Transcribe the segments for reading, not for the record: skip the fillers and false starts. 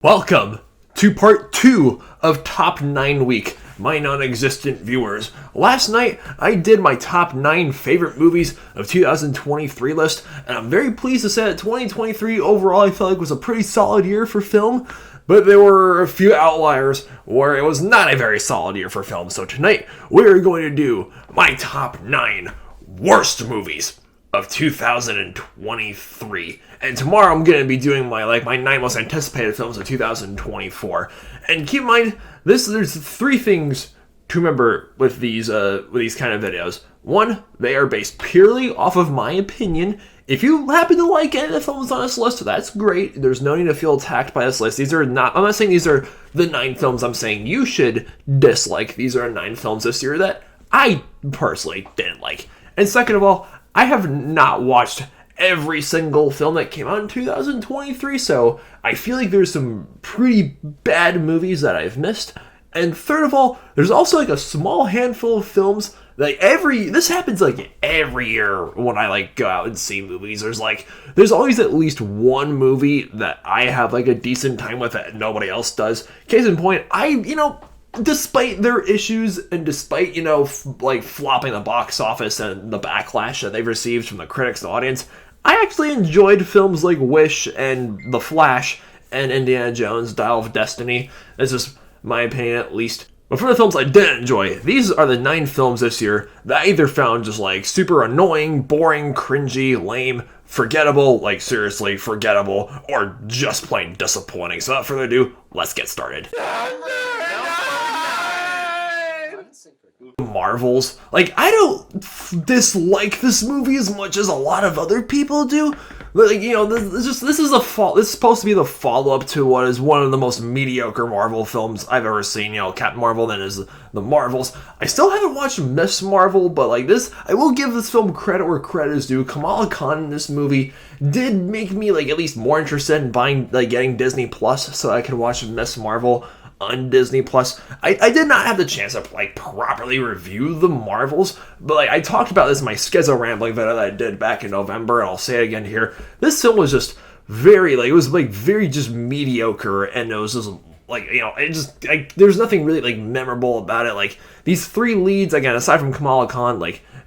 Welcome to part 2 of Top 9 Week, my non-existent viewers. Last night, I did my top 9 favorite movies of 2023 list, and I'm very pleased to say that 2023 overall I felt like was a pretty solid year for film, but there were a few outliers where it was not a very solid year for film. So tonight, we're going to do my top 9 worst movies of 2023. And tomorrow I'm going to be doing my 9 most anticipated films of 2024. And keep in mind, there's 3 things to remember with these kind of videos. One, they are based purely off of my opinion. If you happen to like any of the films on this list, that's great. There's no need to feel attacked by this list. I'm not saying these are the 9 films I'm saying you should dislike. These are 9 films this year that I personally didn't like. And second of all, I have not watched every single film that came out in 2023, so I feel like there's some pretty bad movies that I've missed. And third of all, there's also a small handful of films that this happens every year when I go out and see movies. There's always at least one movie that I have a decent time with that nobody else does. Case in point, despite their issues and despite, flopping the box office and the backlash that they've received from the critics and the audience, I actually enjoyed films like Wish and The Flash and Indiana Jones, Dial of Destiny. That's just my opinion, at least. But for the films I didn't enjoy, these are the 9 films this year that I either found just super annoying, boring, cringy, lame, forgettable, seriously forgettable, or just plain disappointing. So without further ado, let's get started. Marvels. I don't dislike this movie as much as a lot of other people do. This is supposed to be the follow-up to what is one of the most mediocre Marvel films I've ever seen. Captain Marvel, then is the Marvels. I still haven't watched Miss Marvel, but I will give this film credit where credit is due. Kamala Khan in this movie did make me at least more interested in getting Disney Plus so I can watch Miss Marvel on Disney Plus. I did not have the chance to properly review the Marvels, but I talked about this in my Schizo Rambling video that I did back in November, and I'll say it again here. This film was just very very just mediocre, and it was just there's nothing really memorable about it. These 3 leads, again, aside from Kamala Khan,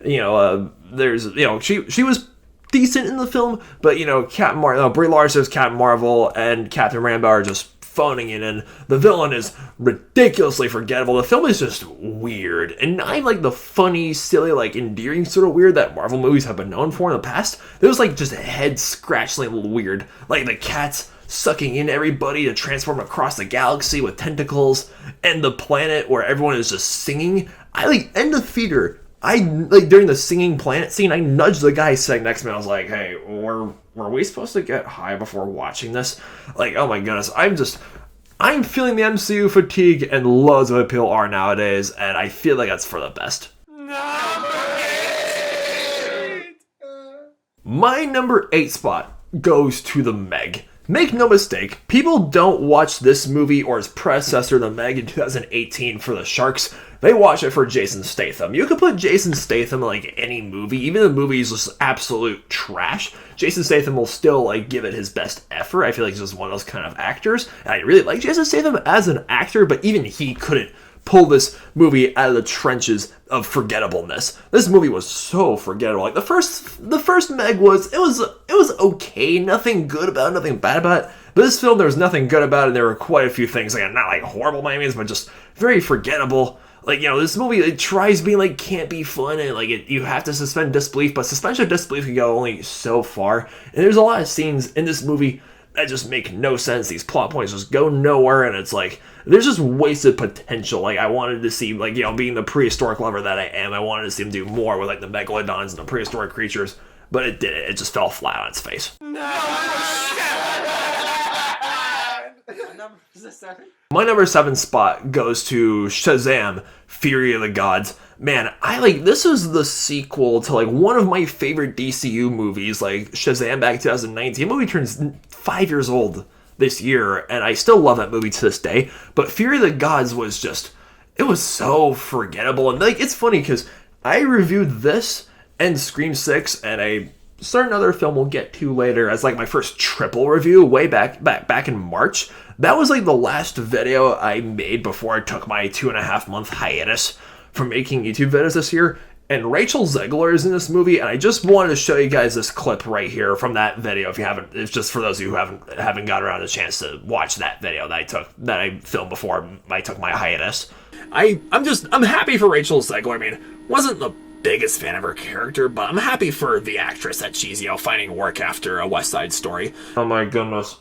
there's she was decent in the film, but Brie Larson's Captain Marvel and Catherine Rambo are just phoning it in. The villain is ridiculously forgettable. The film is just weird, and I like the funny, silly, endearing sort of weird that Marvel movies have been known for in the past. There's just head-scratchingly weird, the cats sucking in everybody to transform across the galaxy with tentacles, and the planet where everyone is just singing. In the theater, during the singing planet scene, I nudged the guy sitting next to me. I was like, hey, were we supposed to get high before watching this? Oh my goodness, I'm feeling the MCU fatigue, and loads of people are nowadays, and I feel like that's for the best. Number 8! My number 8 spot goes to The Meg. Make no mistake, people don't watch this movie or its predecessor, The Meg, in 2018 for the sharks. They watch it for Jason Statham. You could put Jason Statham in any movie, even if the movie is just absolute trash. Jason Statham will still give it his best effort. I feel like he's just one of those kind of actors. And I really like Jason Statham as an actor, but even he couldn't pull this movie out of the trenches of forgettableness. This movie was so forgettable. The first Meg was okay, nothing good about it, nothing bad about it. But this film, there was nothing good about it. There were quite a few things, not horrible by any means, but just very forgettable. This movie, it tries being can't be fun, and you have to suspend disbelief, but suspension of disbelief can go only so far. And there's a lot of scenes in this movie that just make no sense. These plot points just go nowhere, and it's there's just wasted potential. I wanted to see, being the prehistoric lover that I am, I wanted to see him do more with the megalodons and the prehistoric creatures, but it didn't. It just fell flat on its face. My number 7 spot goes to Shazam! Fury of the Gods. Man, this is the sequel to one of my favorite DCU movies, Shazam back in 2019. The movie turns 5 years old this year, and I still love that movie to this day. But Fury of the Gods was it was so forgettable. And it's funny because I reviewed this and Scream 6 and a certain other film we'll get to later as my first triple review way back in March. that was like the last video I made before I took my 2.5 month hiatus from making YouTube videos this year. And Rachel Zegler is in this movie, and I just wanted to show you guys this clip right here from that video. If you haven't, it's just for those of you who haven't got around a chance to watch that video that I filmed before I took my hiatus. I'm happy for Rachel Zegler. I mean, wasn't the biggest fan of her character, but I'm happy for the actress that she's, finding work after a West Side Story. Oh my goodness.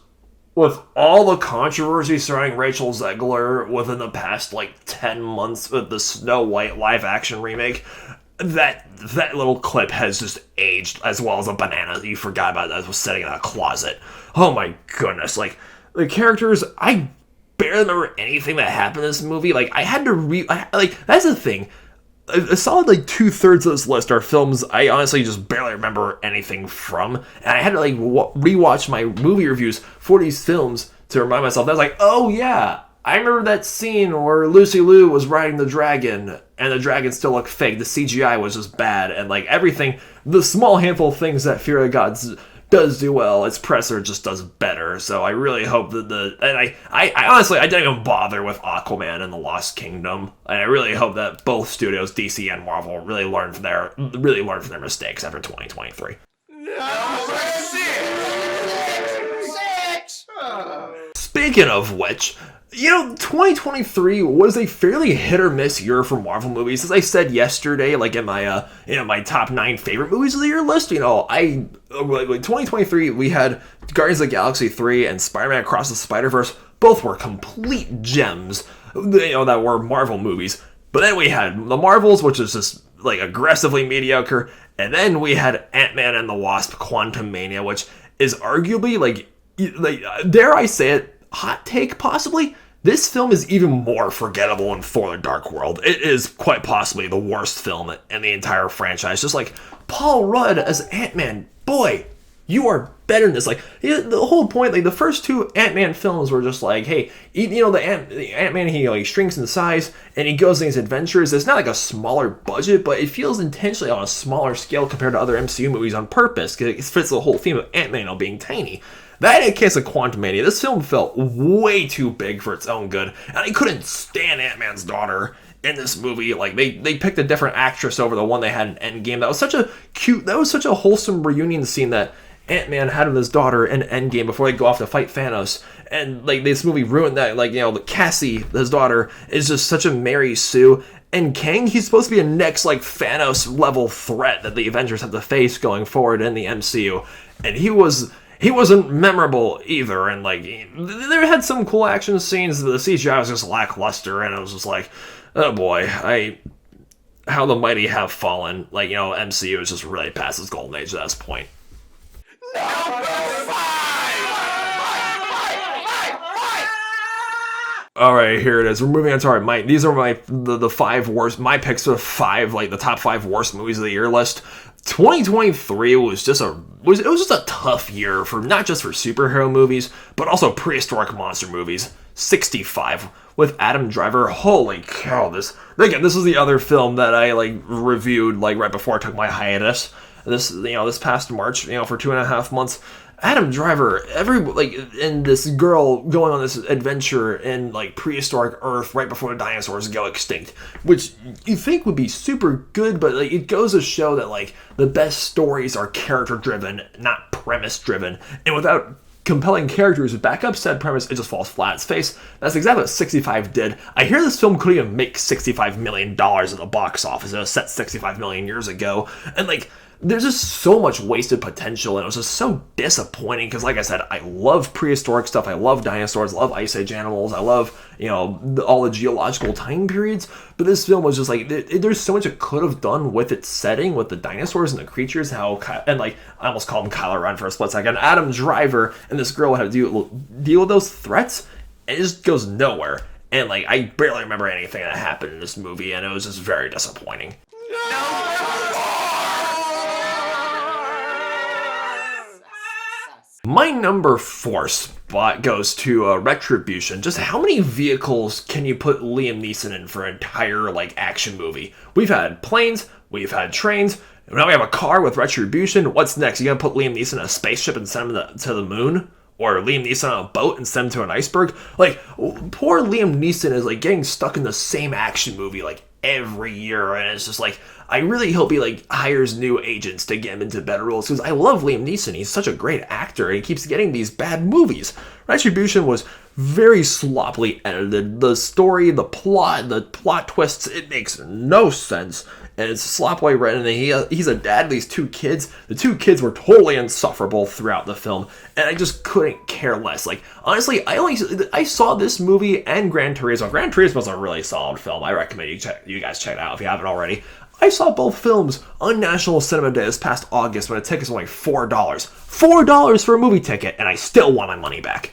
With all the controversy surrounding Rachel Zegler within the past, 10 months with the Snow White live-action remake, that little clip has just aged as well as a banana that you forgot about that was sitting in a closet. Oh my goodness. The characters, I barely remember anything that happened in this movie. I had to that's the thing. A solid 2/3 of this list are films I honestly just barely remember anything from, and I had to rewatch my movie reviews for these films to remind myself. I was like, oh yeah, I remember that scene where Lucy Liu was riding the dragon, and the dragon still looked fake. The CGI was just bad, and everything, the small handful of things that Fear of the Gods does do well, its presser just does better. So I really hope that I honestly, I didn't even bother with Aquaman and the Lost Kingdom, and I really hope that both studios, DC and Marvel, really learn from their mistakes after 2023. Number 6. Speaking of which, 2023 was a fairly hit or miss year for Marvel movies. As I said yesterday, in my my top 9 favorite movies of the year list, 2023 we had Guardians of the Galaxy 3 and Spider-Man Across the Spider-Verse. Both were complete gems, that were Marvel movies. But then we had the Marvels, which is just aggressively mediocre, and then we had Ant-Man and the Wasp: Quantumania, which is arguably dare I say it, hot take possibly, this film is even more forgettable than Thor: The Dark World. It is quite possibly the worst film in the entire franchise. Just Paul Rudd as Ant-Man, boy, you are better than this. The whole point, the first 2 Ant-Man films were just hey, the Ant-Man, he shrinks in size and he goes on these adventures. It's not a smaller budget, but it feels intentionally on a smaller scale compared to other MCU movies on purpose, because it fits the whole theme of Ant-Man being tiny. That in the case of Quantumania, this film felt way too big for its own good, and I couldn't stand Ant-Man's daughter in this movie. They picked a different actress over the one they had in Endgame. That was such a wholesome reunion scene that Ant-Man had with his daughter in Endgame before they go off to fight Thanos. And this movie ruined that. Cassie, his daughter, is just such a Mary Sue. And Kang, he's supposed to be a next Thanos level threat that the Avengers have to face going forward in the MCU. And he wasn't memorable either, and there had some cool action scenes. The CGI was just lackluster, and it was just oh boy, how the mighty have fallen. MCU is just really past its golden age at this point. Number 5. All right, here it is. We're moving on to these are the 5 worst. My picks are 5 the top 5 worst movies of the year list. 2023 was just a tough year for not just for superhero movies, but also prehistoric monster movies. 65 with Adam Driver. Holy cow! This is the other film that I reviewed right before I took my hiatus. This past March, for 2.5 months. Adam Driver, and this girl going on this adventure in prehistoric Earth right before the dinosaurs go extinct, which you think would be super good, but it goes to show that the best stories are character driven, not premise driven, and without compelling characters who back up said premise, it just falls flat on its face. That's exactly what 65 did. I hear this film couldn't even make $65 million at the box office. It was set 65 million years ago, and there's just so much wasted potential, and it was just so disappointing because, like I said, I love prehistoric stuff. I love dinosaurs. I love Ice Age animals. I love, all the geological time periods. But this film was just there's so much it could have done with its setting, with the dinosaurs and the creatures. I almost called him Kylo Ren for a split second. Adam Driver and this girl had to deal with those threats, and it just goes nowhere. And I barely remember anything that happened in this movie, and it was just very disappointing. My number 4 spot goes to Retribution. Just how many vehicles can you put Liam Neeson in for an entire action movie? We've had planes, we've had trains, now we have a car with Retribution. What's next? You gonna put Liam Neeson in a spaceship and send him to the moon? or Liam Neeson on a boat and send him to an iceberg. Like, poor Liam Neeson is like getting stuck in the same action movie like every year, and it's just like, I really hope he like hires new agents to get him into better roles, because I love Liam Neeson. He's such a great actor, and he keeps getting these bad movies. Retribution was very sloppily edited. The story, the plot twists, it makes no sense, and it's sloppily written. And he's a dad of these two kids. The two kids were totally insufferable throughout the film, and I just couldn't care less. Like, honestly, I saw this movie and Gran Turismo. Gran Turismo is a really solid film. I recommend you guys check it out if you haven't already. I saw both films on National Cinema Day this past August when a ticket was only $4. $4 for a movie ticket, and I still want my money back.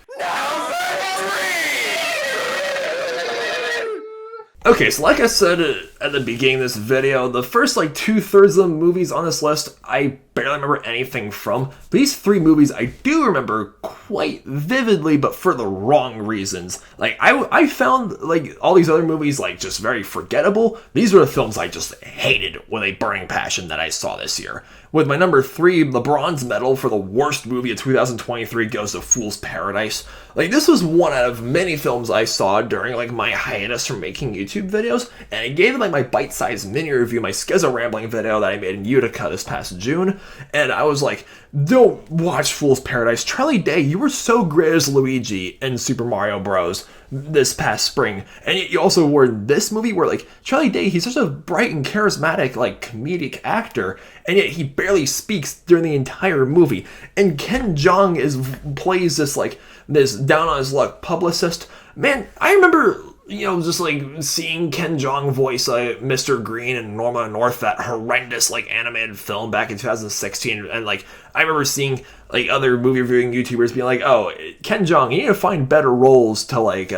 Okay, so like I said at the beginning of this video, the first like 2/3 of the movies on this list, I barely remember anything from. These 3 movies I do remember quite vividly, but for the wrong reasons. Like, I found like all these other movies like just very forgettable. These were the films I just hated with a burning passion that I saw this year. With my number 3, the bronze medal for the worst movie of 2023 goes to Fool's Paradise. Like, this was one out of many films I saw during like my hiatus from making YouTube videos, and I gave them like my bite-sized mini review, my Schizo Rambling video that I made in Utica this past June, and I was like, don't watch Fool's Paradise. Charlie Day, you were so great as Luigi in Super Mario Bros. This past spring, and yet you also were in this movie where like Charlie Day, he's such a bright and charismatic like comedic actor, and yet he barely speaks during the entire movie. And Ken Jeong plays this down on his luck publicist. Man, I remember, you know, just like seeing Ken Jeong voice Mr. Green and Norma North, that horrendous like animated film back in 2016, and like I remember seeing like other movie reviewing YouTubers being like, oh, Ken Jeong, you need to find better roles to like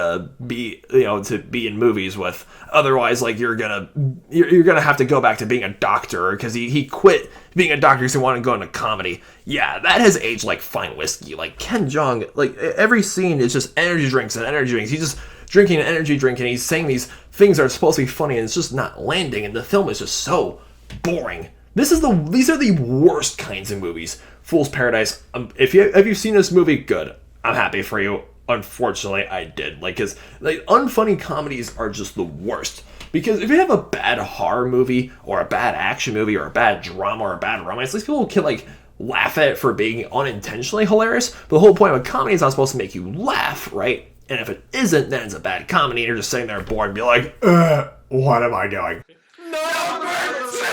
be in movies with, otherwise like you're gonna have to go back to being a doctor, because he quit being a doctor because he wanted to go into comedy. Yeah, that has aged like fine whiskey. Like, Ken Jeong, like every scene is just energy drinks and energy drinks. He's just drinking an energy drink, and he's saying these things that are supposed to be funny, and it's just not landing, and the film is just so boring. These are the worst kinds of movies. Fool's Paradise. If you've seen this movie, good. I'm happy for you. Unfortunately, I did. Like, cause like unfunny comedies are just the worst. Because if you have a bad horror movie, or a bad action movie, or a bad drama, or a bad romance, these people can like laugh at it for being unintentionally hilarious. But the whole point of a comedy is not supposed to make you laugh, right? And if it isn't, then it's a bad comedy, and you're just sitting there bored and be like, what am I doing? Number 2!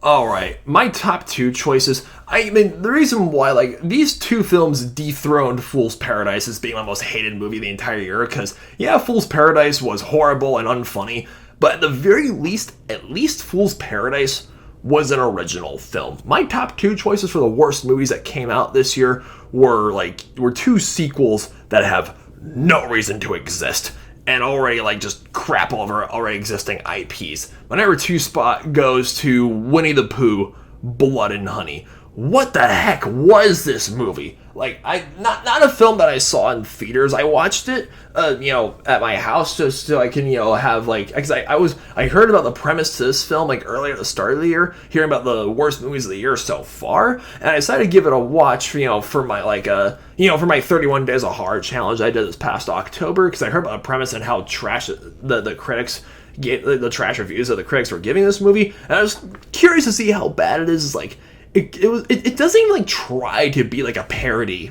Alright, my top 2 choices. I mean, the reason why, like, these 2 films dethroned Fool's Paradise as being my most hated movie the entire year, because, yeah, Fool's Paradise was horrible and unfunny, but at the very least, at least Fool's Paradise was an original film. My top 2 choices for the worst movies that came out this year were 2 sequels that have no reason to exist, and already like just crap over already existing IPs. My number 2 spot goes to Winnie the Pooh, Blood and Honey. What the heck was this movie? Like, not a film that I saw in theaters. I watched it, at my house just so I can, have like, because I heard about the premise to this film like earlier at the start of the year, hearing about the worst movies of the year so far, and I decided to give it a watch, for my for my 31 Days of Horror challenge I did this past October, because I heard about the premise and how trash the critics gave, the trash reviews that the critics were giving this movie, and I was curious to see how bad it is. Like, it doesn't even like try to be like a parody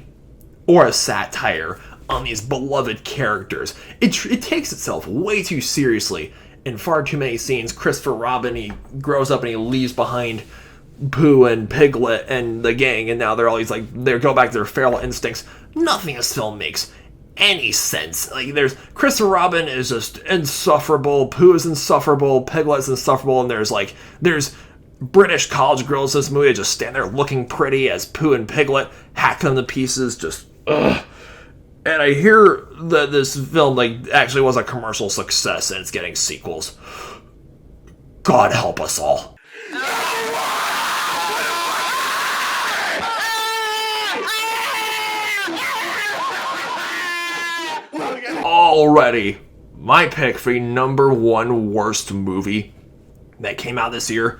or a satire on these beloved characters. It takes itself way too seriously. In far too many scenes, Christopher Robin, he grows up and he leaves behind Pooh and Piglet and the gang, and now they're always like, they go back to their feral instincts. Nothing in this film makes any sense. Like, there's Christopher Robin is just insufferable, Pooh is insufferable, Piglet's insufferable, and there's British college girls in this movie that just stand there looking pretty as Pooh and Piglet hack them to pieces. Just ugh. And I hear that this film actually was a commercial success and it's getting sequels. God help us all. Already, my pick for the number 1 worst movie that came out this year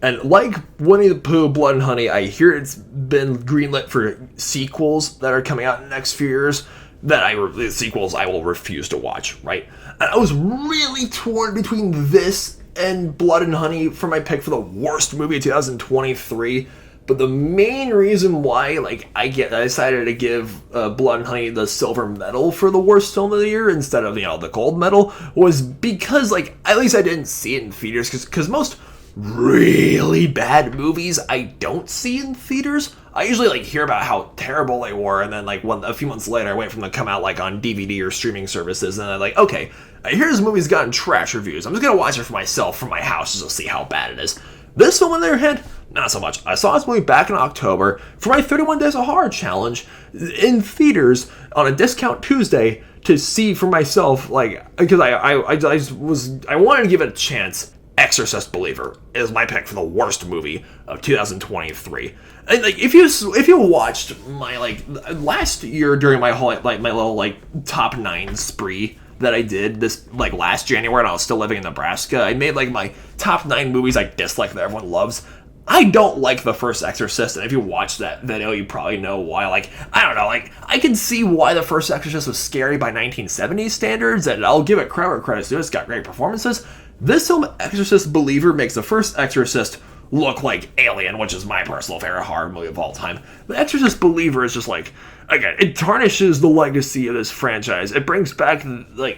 And like Winnie the Pooh, Blood and Honey, I hear it's been greenlit for sequels that are coming out in the next few years. The sequels I will refuse to watch, right? And I was really torn between this and Blood and Honey for my pick for the worst movie of 2023. But the main reason why, I decided to give Blood and Honey the silver medal for the worst film of the year instead of, the gold medal was because, at least I didn't see it in theaters. Because most really bad movies I don't see in theaters. I usually hear about how terrible they were, and then a few months later I wait for them to come out on DVD or streaming services, and I'm okay, I hear this movie's gotten trash reviews. I'm just gonna watch it for myself from my house just to see how bad it is. This film, on the other hand, not so much. I saw this movie back in October for my 31 Days of Horror challenge in theaters on a discount Tuesday to see for myself, because I wanted to give it a chance. Exorcist Believer is my pick for the worst movie of 2023. And if you watched my last year during my whole my little top 9 spree that I did this last January when I was still living in Nebraska, I made my top 9 movies I dislike that everyone loves. I don't like the first Exorcist, and if you watch that video, you probably know why. I don't know, I can see why the first Exorcist was scary by 1970s standards, and I'll give it credit where credit's due. It's got great performances. This film, Exorcist Believer, makes the first Exorcist look like Alien, which is my personal favorite horror movie of all time. The Exorcist Believer is just again, it tarnishes the legacy of this franchise. It brings back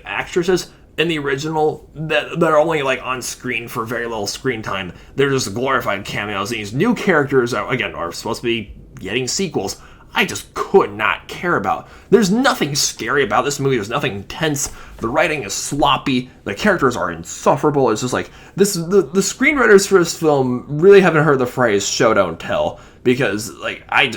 actresses in the original that are only on screen for very little screen time. They're just glorified cameos. These new characters are supposed to be getting sequels. I just could not care about. There's nothing scary about this movie. There's nothing tense. The writing is sloppy. The characters are insufferable. It's just this. The screenwriters for this film really haven't heard the phrase "show don't tell" because I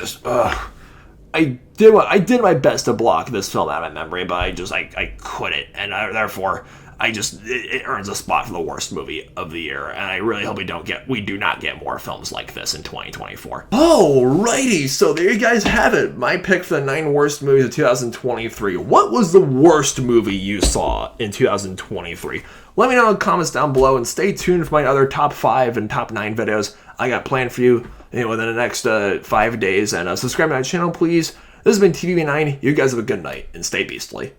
did my best to block this film out of my memory, but I couldn't, and therefore it earns a spot for the worst movie of the year, and I really hope we do not get more films like this in 2024. Alrighty, so there you guys have it. My pick for the 9 worst movies of 2023. What was the worst movie you saw in 2023? Let me know in the comments down below, and stay tuned for my other top 5 and top 9 videos I got planned for you within the next 5 days, and subscribe to my channel, please. This has been TV9. You guys have a good night, and stay beastly.